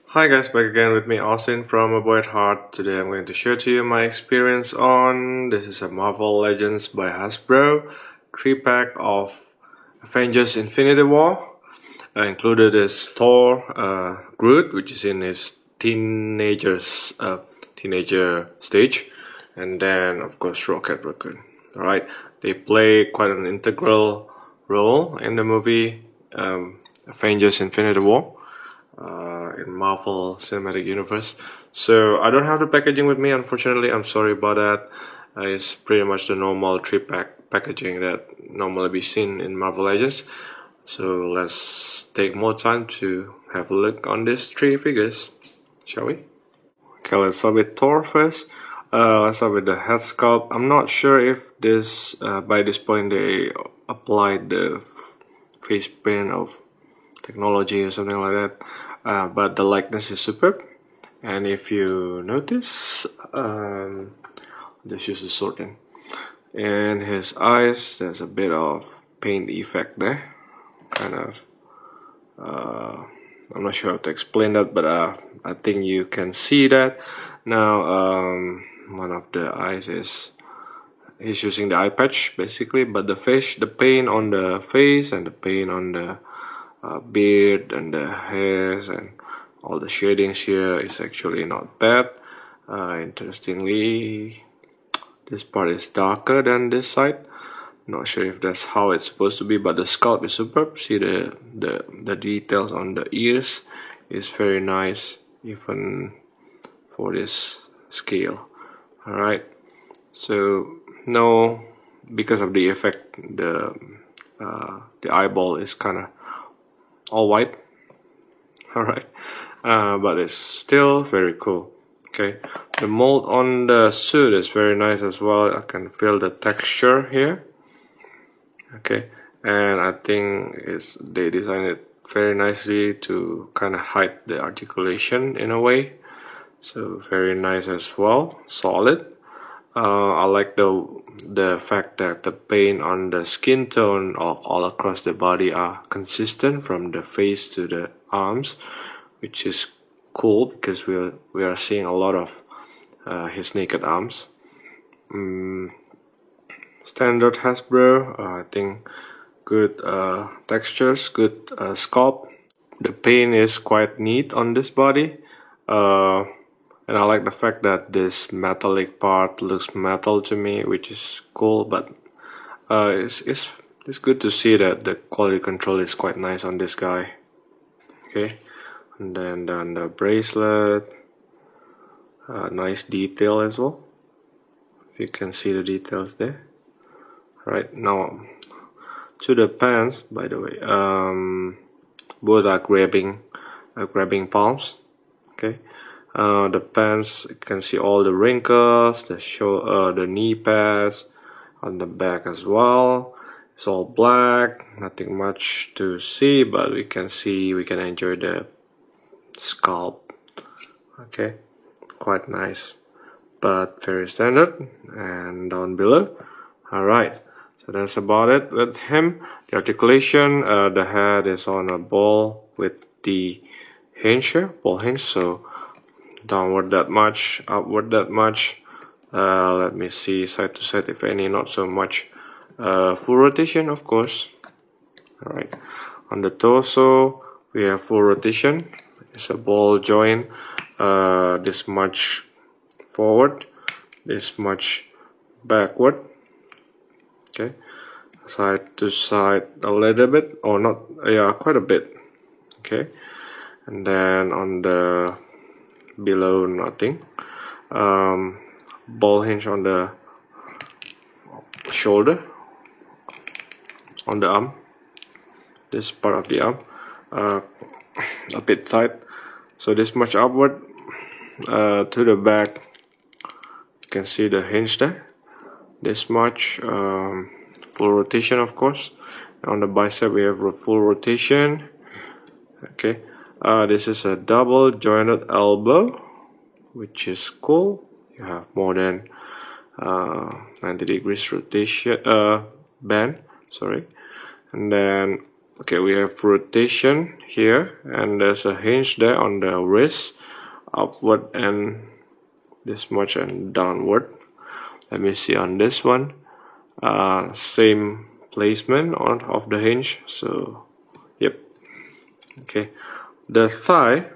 Hi guys, back again with me Austin from A Boy at Heart. Today I'm going to share to you my experience on this is a Marvel Legends by Hasbro 3-pack of Avengers Infinity War. Included is Thor, Groot, which is in his teenager stage, and then of course Rocket Raccoon. Alright, they play quite an integral role in the movie Avengers Infinity War. In Marvel Cinematic Universe. So I don't have the packaging with me, unfortunately. I'm sorry about that. It's pretty much the normal 3-pack packaging that normally be seen in Marvel Legends. So let's take more time to have a look on these 3 figures, shall we? Okay, let's start with Thor first. Let's start with the head sculpt. I'm not sure if this by this point they applied the face paint of technology or something like that. But the likeness is superb, and if you notice, just use the sword in his eyes. There's a bit of paint effect there, kind of. I'm not sure how to explain that, but I think you can see that now. One of the eyes is he's using the eye patch basically, but the paint on the face and the paint on the beard and the hairs and all the shadings here is actually not bad. Interestingly, this part is darker than this side. Not sure if that's how it's supposed to be, but the sculpt is superb. See the details on the ears is very nice, even for this scale. Alright, so no, because of the effect, the eyeball is kind of all white. Alright, but it's still very cool. Okay, the mold on the suit is very nice as well. I can feel the texture here. Okay, and I think they designed it very nicely to kind of hide the articulation in a way. So very nice as well, solid. I like the fact that the paint on the skin tone all across the body are consistent from the face to the arms, which is cool because we are seeing a lot of his naked arms. Standard Hasbro, I think good textures, good sculpt. The paint is quite neat on this body. And I like the fact that this metallic part looks metal to me, which is cool, but it's good to see that the quality control is quite nice on this guy. Okay, and then the bracelet, nice detail as well. If you can see the details there. Right, now to the pants, by the way, both are grabbing palms. Okay. The pants, you can see all the wrinkles, the knee pads on the back as well. It's all black, nothing much to see, but we can enjoy the sculpt. Okay, quite nice, but very standard. And down below, alright, so that's about it with him. The articulation, the head is on a ball with the hinge here, ball hinge, so downward that much, upward that much. Let me see side to side if any, not so much. Full rotation, of course. Alright, on the torso we have full rotation. It's a ball joint, this much forward, this much backward. Okay, side to side a little bit, or not, yeah, quite a bit. Okay, and then on the below, nothing. Ball hinge on the shoulder, on the arm, this part of the arm, a bit tight, so this much upward. To the back, you can see the hinge there, this much. Full rotation, of course. On the bicep we have a full rotation. Okay, this is a double jointed elbow, which is cool. You have more than 90 degrees rotation band sorry. And then okay, we have rotation here, and there's a hinge there on the wrist, upward and this much and downward. Let me see on this one, same placement of the hinge, so yep. Okay, the thigh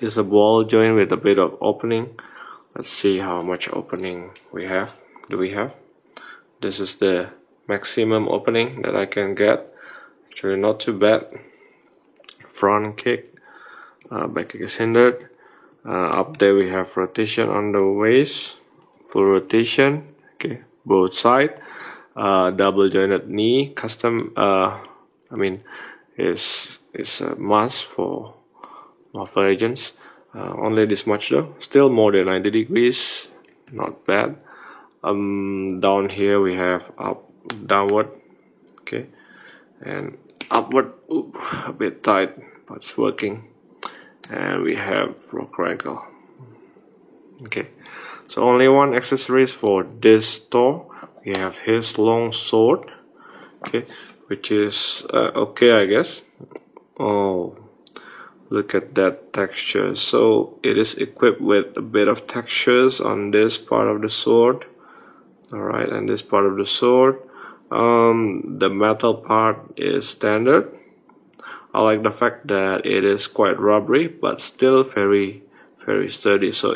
is a ball joint with a bit of opening. Let's see how much opening do we have. This is the maximum opening that I can get. Actually not too bad. Front kick, back kick is hindered. Up there we have rotation on the waist, full rotation, okay, both side. Double jointed knee, custom, is a must for Mobile Legends. Only this much though, still more than 90 degrees, not bad. Down here we have downward, okay, and upward, a bit tight, but it's working. And we have rock ankle. Okay, so only one accessories for this store. We have his long sword, okay, which is okay, I guess. Oh, look at that texture. So it is equipped with a bit of textures on this part of the sword. Alright, and this part of the sword, the metal part is standard. I like the fact that it is quite rubbery but still very sturdy, so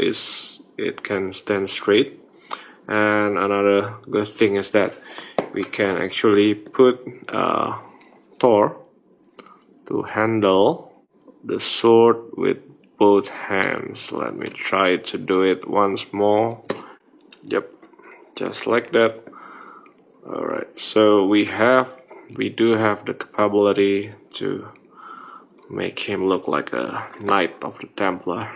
it can stand straight. And another good thing is that we can actually put Thor to handle the sword with both hands. Let me try to do it once more. Yep, just like that. Alright, so we do have the capability to make him look like a Knight of the Templar.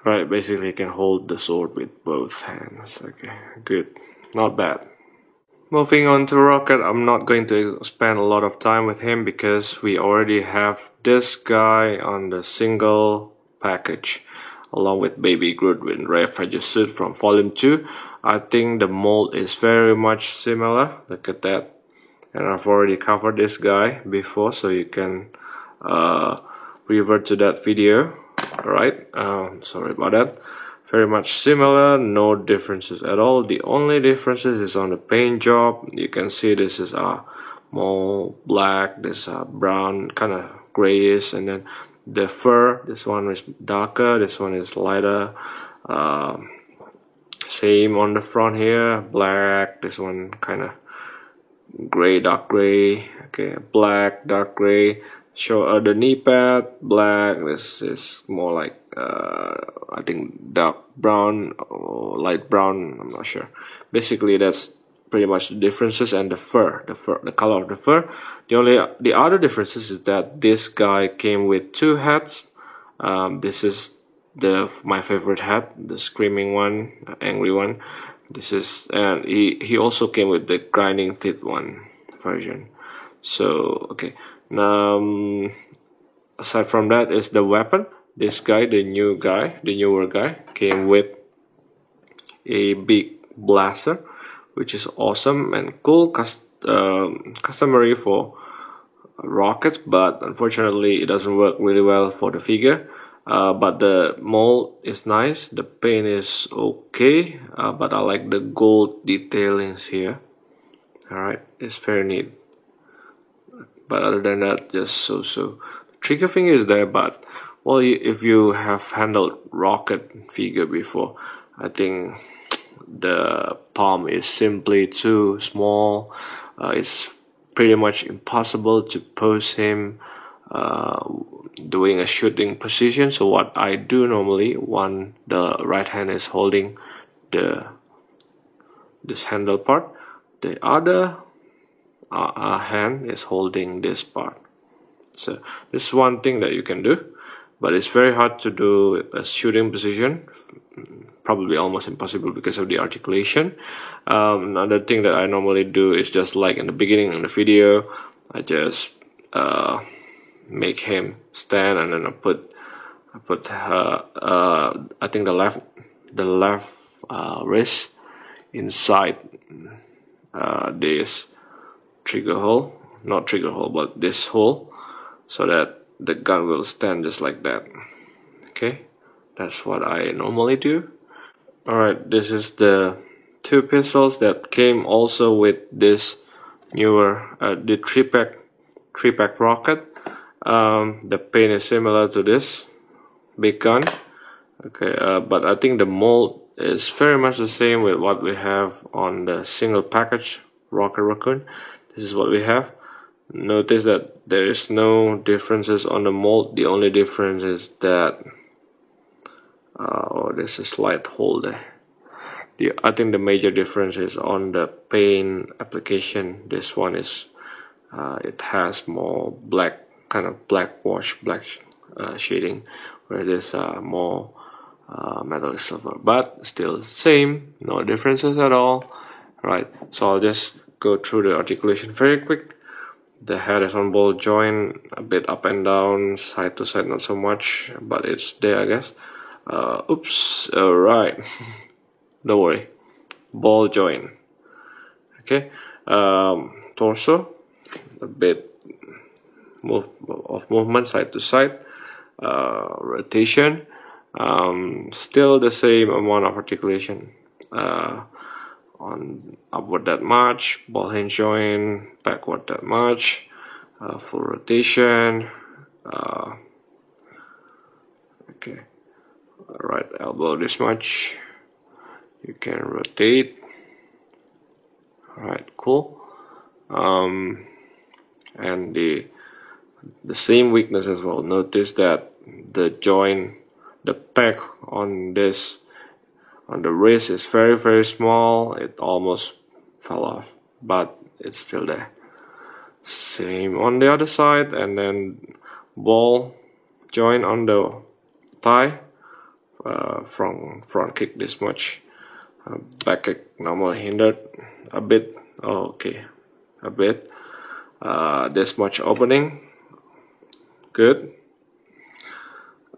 Right, basically he can hold the sword with both hands. Okay, good, not bad. Moving on to Rocket, I'm not going to spend a lot of time with him because we already have this guy on the single package along with Baby Groot with Red Freddy suit from Volume 2. I think the mold is very much similar. Look at that. And I've already covered this guy before, so you can revert to that video. Alright, sorry about that. Very much similar, no differences at all. The only differences is on the paint job. You can see this is more black, this brown, kind of grayish, and then the fur, this one is darker, this one is lighter. Same on the front here, black, this one kind of gray, dark gray, okay, black, dark gray. Show the knee pad, black. This is more like I think dark brown or light brown, I'm not sure. Basically that's pretty much the differences. And the fur, the color of the fur. The other differences is that this guy came with two hats. This is my favorite hat, the screaming one, angry one. This is, and he also came with the grinding teeth one version. So okay. Aside from that is the weapon. This guy, the newer guy, came with a big blaster, which is awesome and cool, customary for rockets, but unfortunately it doesn't work really well for the figure. But the mold is nice, the paint is okay, but I like the gold detailings here. Alright, it's very neat. But other than that, just so. Trigger finger is there, but well, if you have handled Rocket figure before, I think the palm is simply too small. It's pretty much impossible to pose him doing a shooting position. So what I do normally, the right hand is holding this handle part, the other hand is holding this part. So this is one thing that you can do, but it's very hard to do a shooting position, probably almost impossible because of the articulation. Another thing that I normally do is just like in the beginning of the video, I just make him stand, and then I put I think the left wrist inside this trigger hole, not trigger hole, but this hole, so that the gun will stand just like that. Okay, that's what I normally do. Alright, this is the two pistols that came also with this newer the three pack rocket. The paint is similar to this big gun. Okay, but I think the mold is very much the same with what we have on the single package Rocket Raccoon. This is what we have. Notice that there is no differences on the mold. The only difference is that oh, there's a slight hole there. I think the major difference is on the paint application. This one is it has more black, kind of black wash, black shading, where this more metallic silver, but still same, no differences at all. Right, so I'll just go through the articulation very quick. The head is on ball joint, a bit up and down, side to side not so much, but it's there, I guess. Oops, alright. Don't worry. Ball joint. Okay. Torso, a bit of movement side to side. Rotation, still the same amount of articulation. On upward that much, ball hinge joint, backward that much, full rotation. Okay. Right elbow this much. You can rotate. Alright, cool. And the same weakness as well. Notice that the joint, the peg on this, on the wrist is very small. It almost fell off, but it's still there. Same on the other side, and then ball joint on the thigh. From front kick this much, back kick normally hindered a bit. Oh, okay, a bit. This much opening, good.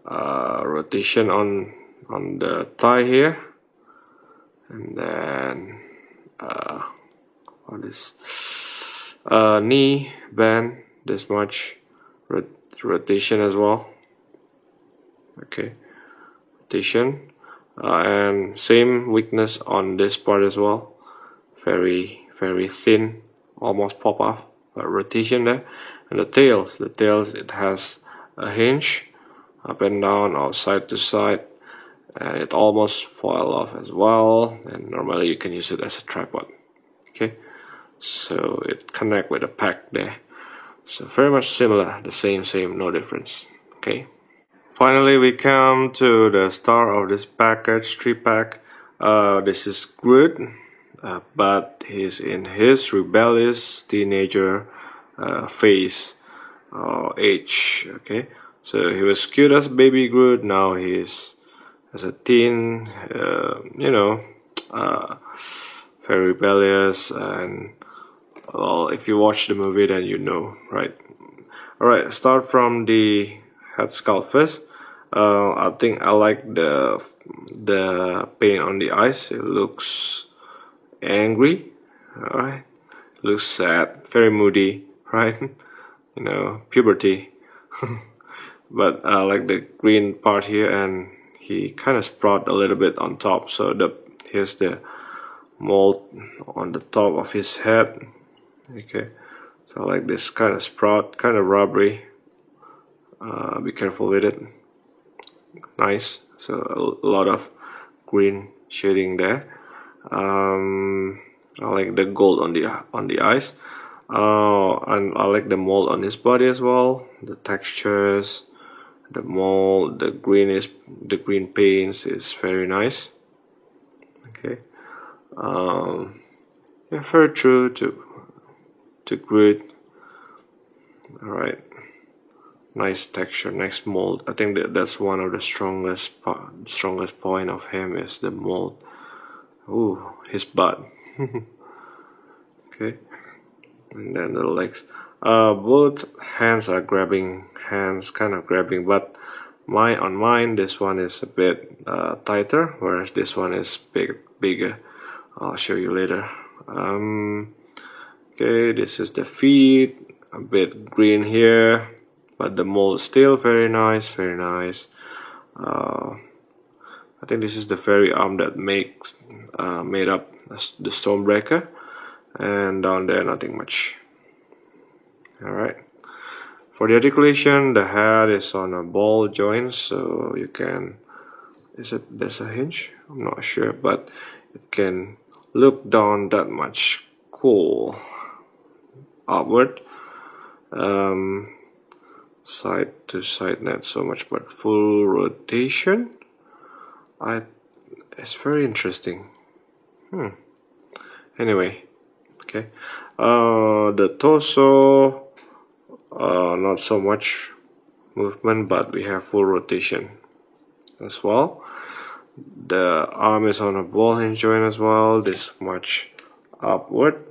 Rotation on the thigh here, and then what is knee bend this much, rotation as well. Okay. And same weakness on this part as well, very thin, almost pop off, rotation there. And the tails it has a hinge up and down or side to side, and it almost fell off as well, and normally you can use it as a tripod. Okay, so it connect with the pack there, so very much similar, the same, no difference. Okay. Finally, we come to the star of this package, 3-pack. This is Groot, but he's in his rebellious teenager phase, age. Okay, so he was cute as baby Groot. Now he's as a teen, very rebellious, and well, if you watch the movie, then you know, right? All right, start from the head sculpt first. I think I like the paint on the eyes. It looks angry. Alright, looks sad, very moody, right? You know, puberty. But I like the green part here, and he kind of sprout a little bit on top. So here's the mold on the top of his head. Okay, so I like this kind of sprout, kind of rubbery. Be careful with it. Nice. So a lot of green shading there. I like the gold on the eyes. And I like the mold on his body as well. The textures, the mold, the green paints is very nice. Okay. Yeah, very true to Groot. All right. Nice texture, nice mold. I think that's one of the strongest point of him is the mold. Ooh, his butt. Okay, and then the legs. Both hands are grabbing, kind of grabbing, but on mine this one is a bit tighter, whereas this one is bigger. I'll show you later. Okay, this is the feet, a bit green here, but the mold still very nice, very nice. I think this is the fairy arm that makes made up the Stormbreaker, and down there nothing much. Alright, for the articulation, the head is on a ball joint, so you can, there's a hinge? I'm not sure, but it can look down that much. Cool. Upward, side to side, not so much, but full rotation. It's very interesting. Anyway, okay. The torso, not so much movement, but we have full rotation as well. The arm is on a ball hinge joint as well. This much upward,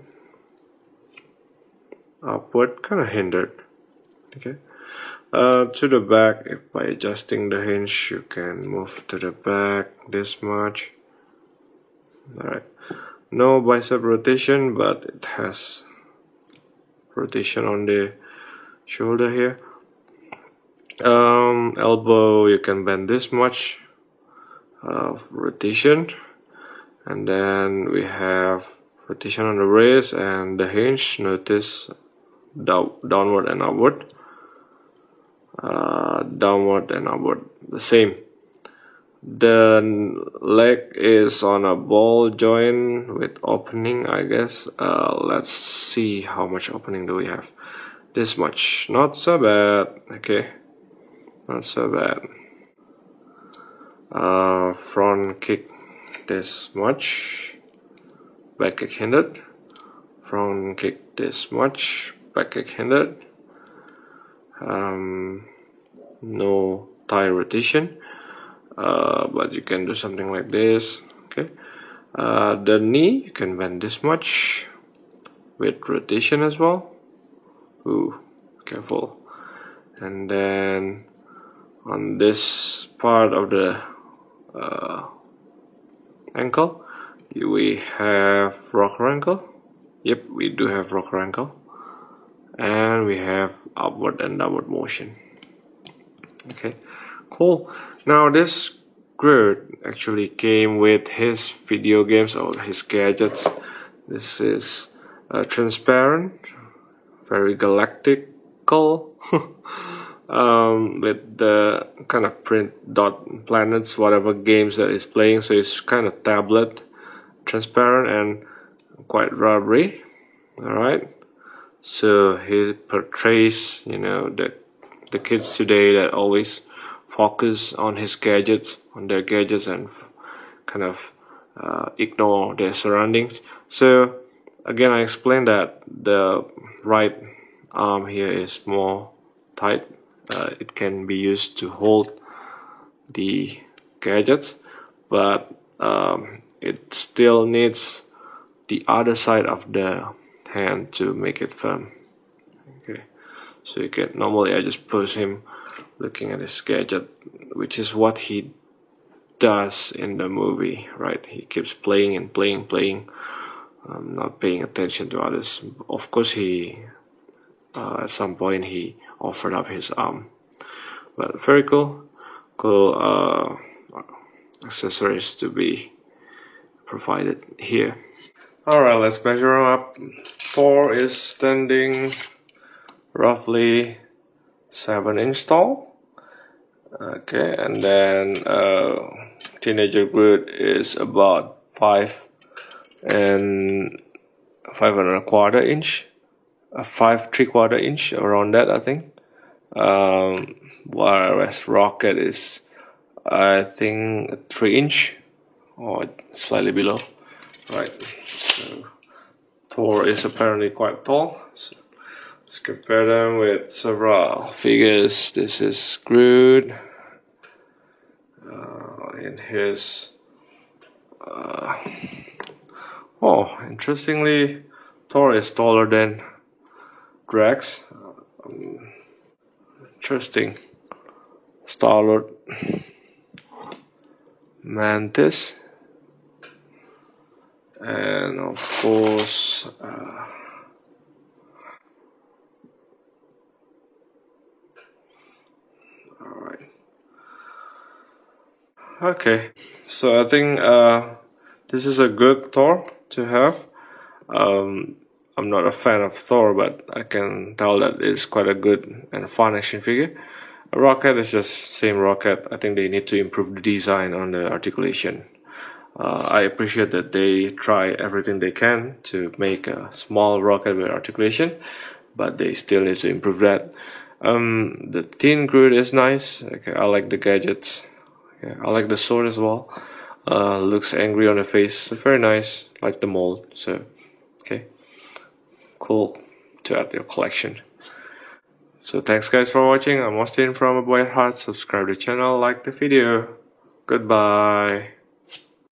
kind of hindered. Okay. To the back, if by adjusting the hinge, you can move to the back this much. Alright, no bicep rotation, but it has rotation on the shoulder here. Elbow, you can bend this much rotation, and then we have rotation on the wrist and the hinge. Notice downward and upward. Downward and upward, the same. The leg is on a ball joint with opening, I guess. Let's see how much opening do we have. This much, not so bad. Okay, not so bad. Front kick this much, back kick hindered. Front kick this much, back kick hindered. No thigh rotation, but you can do something like this. Okay, the knee, you can bend this much with rotation as well. Ooh, careful. And then on this part of the ankle, we have rocker ankle. Yep, we do have rocker ankle, and we have upward and downward motion. Okay, cool. Now this Groot actually came with his video games or his gadgets. This is transparent, very galactical, with the kind of print dot planets, whatever games that is playing. So it's kind of tablet, transparent and quite rubbery. All right. So he portrays, the kids today that always focus on his gadgets, on their gadgets, and kind of ignore their surroundings. So again, I explained that the right arm here is more tight. It can be used to hold the gadgets, but it still needs the other side of the hand to make it firm. Okay, so you can, normally I just push him looking at his gadget, which is what he does in the movie, right? He keeps playing and playing, not paying attention to others. Of course, he at some point he offered up his arm, but very cool accessories to be provided here. Alright, let's measure up. Thor is standing roughly 7-inch tall. Okay, and then teenager Groot is about 5 and 5.25 inch, 5 3/4 inch, around that I think. Whereas Rocket is, I think, 3 inch or slightly below. Right, so Thor is apparently quite tall. So let's compare them with several figures. This is Groot in his. Interestingly, Thor is taller than Drax. Interesting. Star-Lord, Mantis, and of course alright. Okay, so I think this is a good Thor to have. I'm not a fan of Thor, but I can tell that it's quite a good and fun action figure. A Rocket is just same Rocket. I think they need to improve the design on the articulation. I appreciate that they try everything they can to make a small rocket with articulation, but they still need to improve that. The Teen Groot is nice. Okay, I like the gadgets. Yeah, I like the sword as well. Looks angry on the face. Very nice, like the mold. So, okay, cool to add to your collection. So thanks guys for watching. I'm Austin from A Boy at Heart. Subscribe to the channel, like the video. Goodbye.